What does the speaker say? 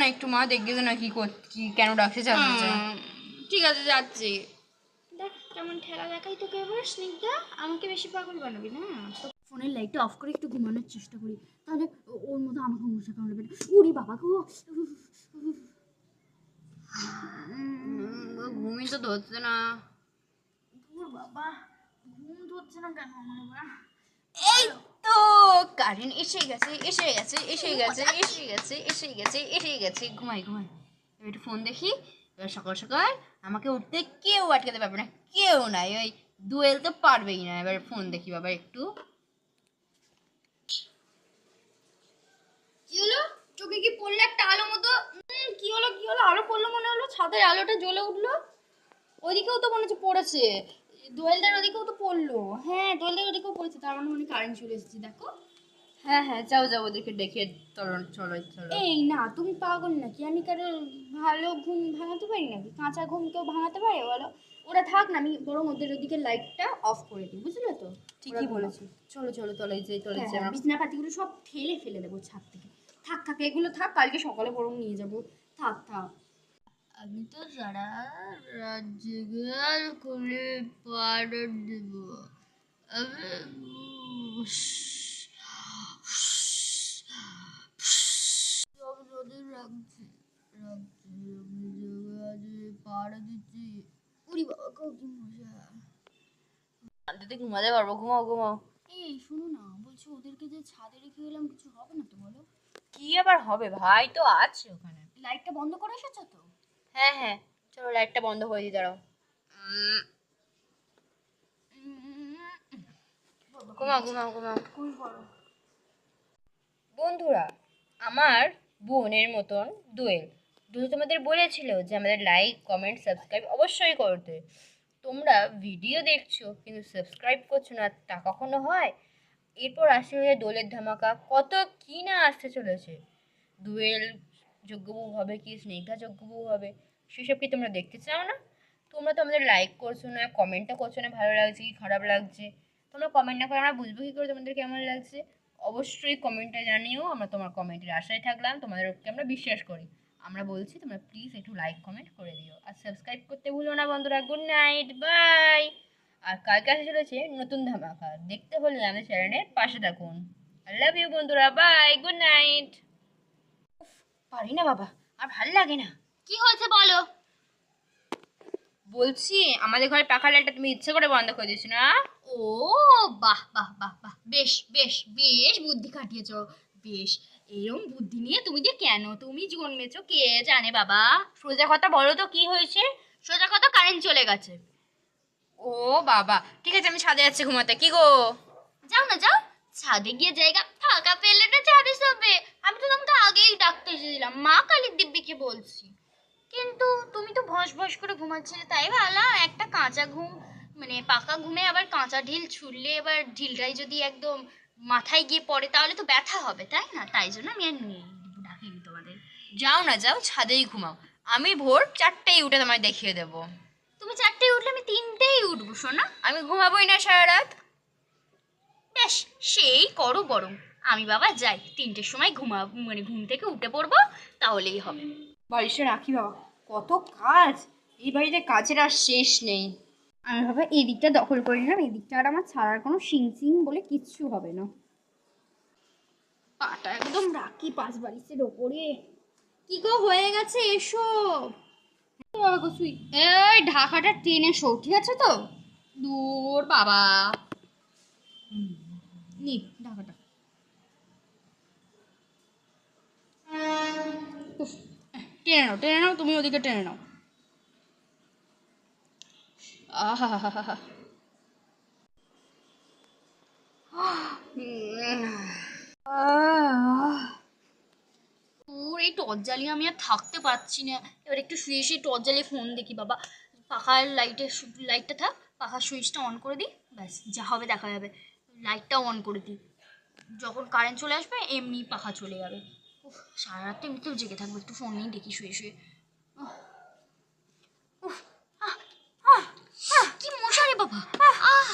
না একটু মা, দেখবে তো না কি কেন ডাকছে চাচ্ছে। ঠিক আছে যাচ্ছি। দেখ কেমন ঠেলা দেখাই তোকে এবার স্নিগ্ধা, আমাকে বেশি পাগল বানাবি না। তো ফোনের লাইটটা অফ করে একটু ঘুমানোর চেষ্টা করি, তাহলে ওর মধ্যে আমাকে মশা কামড়াবে না। উরি বাবা গো, ঘুমই তো ধরছে না। বাবা ঘুম ধরছে না কেন আমার এবার? এই তো কারেন্ট এসে গেছে, এসে গেছে, এসে গেছে, এসে গেছে, এসে গেছে, এসে গেছে। ঘুমাই ঘুমাই, এবার একটু ফোন দেখি। এবার সকাল সকাল আমাকে উঠতে কেউ আটকাতে পারবে না, কেউ নাই। ওই দুয়েল তো পারবেই না। এবার ফোন দেখি বাবা একটু। কি হলো? চোখে কি পড়লো একটা আলো মতো? কি হলো কি হলো? আলো পড়লো মনে হলো, ছাদের আলোটা জ্বলে উঠলো। ওইদিকেও তো মনে হচ্ছে পড়েছে, দোয়েলদার ওদিকেও তো পড়লো। হ্যাঁ দোয়েলদার ওদিকেও পড়েছে, তার মানে মনে কারেন্ট চলে এসেছে। দেখো হ্যাঁ হ্যাঁ, যাও যাও, ওদেরকে ডেকে চলো চলো চলো। এই না, তুমি পাগল নাকি? আমি কারো ভালো ঘুম ভাঙাতে পারি নাকি? কাঁচা ঘুম কেউ ভাঙাতে পারে বলো? ওরা থাক না, আমি বরং ওদের ওদিকে লাইটটা অফ করে দিই, বুঝলে তো? ঠিকই বলেছি, চলো চলো তলে যাই, তলে যাই আমরা। বিছনা পাতিগুলো সব ঠেলে ফেলে দেবো ছাদ থেকে। থাক থাক, এগুলো থাক, কালকে সকালে বরং নিয়ে যাবো। থাক থাক। আমি তো সারা রাত জেগে করে পার দেব। সব যদি রাখছি রাখছি, আমি জেগে আছি, পাড়া দিচ্ছি। উড়ি বাবা কাউ কি মজা, শান্তিতে ঘুমাতে পারবো। ঘুমাও ঘুমাও। এই শোনো না, বলছি ওদেরকে যে ছাদে রেখে গেলাম, কিছু হবে না তো বলো? কি আবার হবে, ভাই তো আছে ওখানে। লাইটটা বন্ধ করে এসেছো তো? হ্যাঁ হ্যাঁ, চলো লাইটটা বন্ধ করে দিই, দাঁড়াও। ঘুমাও ঘুমাও ঘুমাও। কোন বড় বন্ধুরা, আমার বোনের মতন দোয়েল দুটো তোমাদের বলেছিল যে আমাদের লাইক কমেন্ট সাবস্ক্রাইব অবশ্যই করতে। তোমরা ভিডিও দেখছো কিন্তু সাবস্ক্রাইব করছো না, তা কখনো হয়? এরপর আসছে হয়ে দোলের ধামাকা, কত কি না আসতে চলেছে। দোয়েল যোগ্য বউ হবে কি স্নেহা যোগ্য বউ হবে, সেসব কি তোমরা দেখতে চাও না? তোমরা তো আমাদের লাইক করছো না, কমেন্টও করছো না, ভালো লাগছে কি খারাপ লাগছে। তোমরা কমেন্ট না করে আমরা বুঝবো কী করে তোমাদের কেমন লাগছে? অবশ্যই কমেন্টে জানিও, আমরা তোমার কমেন্টের আশায় থাকলাম। তোমাদেরকে আমরা বিশ্বাস করি। আমরা বলছি তোমরা প্লিজ একটু লাইক কমেন্ট করে দিও, আর সাবস্ক্রাইব করতে ভুলো না বন্ধুরা। Good night, by. আর কালকে আসে চলেছে নতুন ধামাকা, দেখতে হলে আমাদের চ্যানেলের পাশে থাকুন। আই লাভ ইউ বন্ধুরা, বাই, গুড নাইট। পারি না বাবা, আর ভাল লাগে না। কি হয়েছে বলো? বলছি আমাদের ঘরে পাখার লাইটটা তুমি ইচ্ছে করে বন্ধ করে দিয়েছো না? ও বাহ বাহ বাহ বাহ, বেশ বেশ বেশ বুদ্ধি খাটিয়েছো। বেশ, এরম বুদ্ধি নিয়ে তুমি যে কেন তুমি জন্মেছো কে জানে বাবা। সোজা কথা বলো তো কি হয়েছে? সোজা কথা, কারেন্ট চলে গেছে। ও বাবা, ঠিক আছে আমি ছাদে যাচ্ছি ঘুমাতে। কি গো? যাও না যাও, ছাদে গিয়ে জায়গা ফাঁকা পেলে না ছাদে শোবে। আমি তো তোমাকে আগেই ডাকতে এসেছিলাম, মা কালীর দিব্যিকে বলছি। কিন্তু তুমি তো ভস ভস করে ঘুমাচ্ছিলে, তাই ভাবলাম একটা কাঁচা ঘুম, মানে পাকা ঘুমে আবার কাঁচা ঢিল ছুড়লে এবার ঢিলটাই যদি একদম মাথায় গিয়ে পড়ে তাহলে তো ব্যথা হবে, তাই না? তাই জন্য আমি আর নিয়ে ডাকিনি তোমাদের। যাও না যাও, ছাদেই ঘুমাও। আমি ভোর 4টেই উঠে তোমায় দেখিয়ে দেবো। তুমি 4টেই উঠলে আমি 3টেই উঠবো সোনা। আমি ঘুমাবোই না সারা রাত। বেশ, সেই করো বরং। আমি বাবা যাই, 3টের সময় মানে ঘুম থেকে উঠে পড়বো, তাহলেই হবে। বালিশটা রাখি বাবা, কত কাজ এই বাড়িতে, কাজের আর শেষ নেই। আমি বাবা এই দিকটা দখল করে নিলাম, এই দিকটা আর আমার ছাড়ার কোনো সিং বলে কিচ্ছু হবে না। পাটা একদম রাখি পাশ বালিশের ওপরে। কি গো হয়ে গেছে, এসো। বাবা গো শুই, এই ঢাকাটা টেনে শো, ঠিক আছে তো? দূর বাবা, নি ঢাকাটা। উফ, টেনে নাও তুমি ওদিকে টেনে নাও। আহা হা হা হা। ওর এই টর্চ জ্বালিয়ে আমি আর থাকতে পারছি না। এবার একটু শুয়ে শুয়ে টর্চ জ্বালিয়ে ফোন দেখি বাবা। পাখার লাইটটা থাক, পাখার সুইচটা অন করে দিই, ব্যাস যা হবে দেখা যাবে। লাইটটা অন করে দিই, যখন কারেন্ট চলে আসবে এমনি পাখা চলে যাবে। উফ, সারা রাত তো এমনিতেও জেগে থাকবো, একটু ফোন নিয়ে দেখি শুয়ে শুয়ে। উফ, আহ, আহ, আহ, কি মশা রে বাবা। আহ,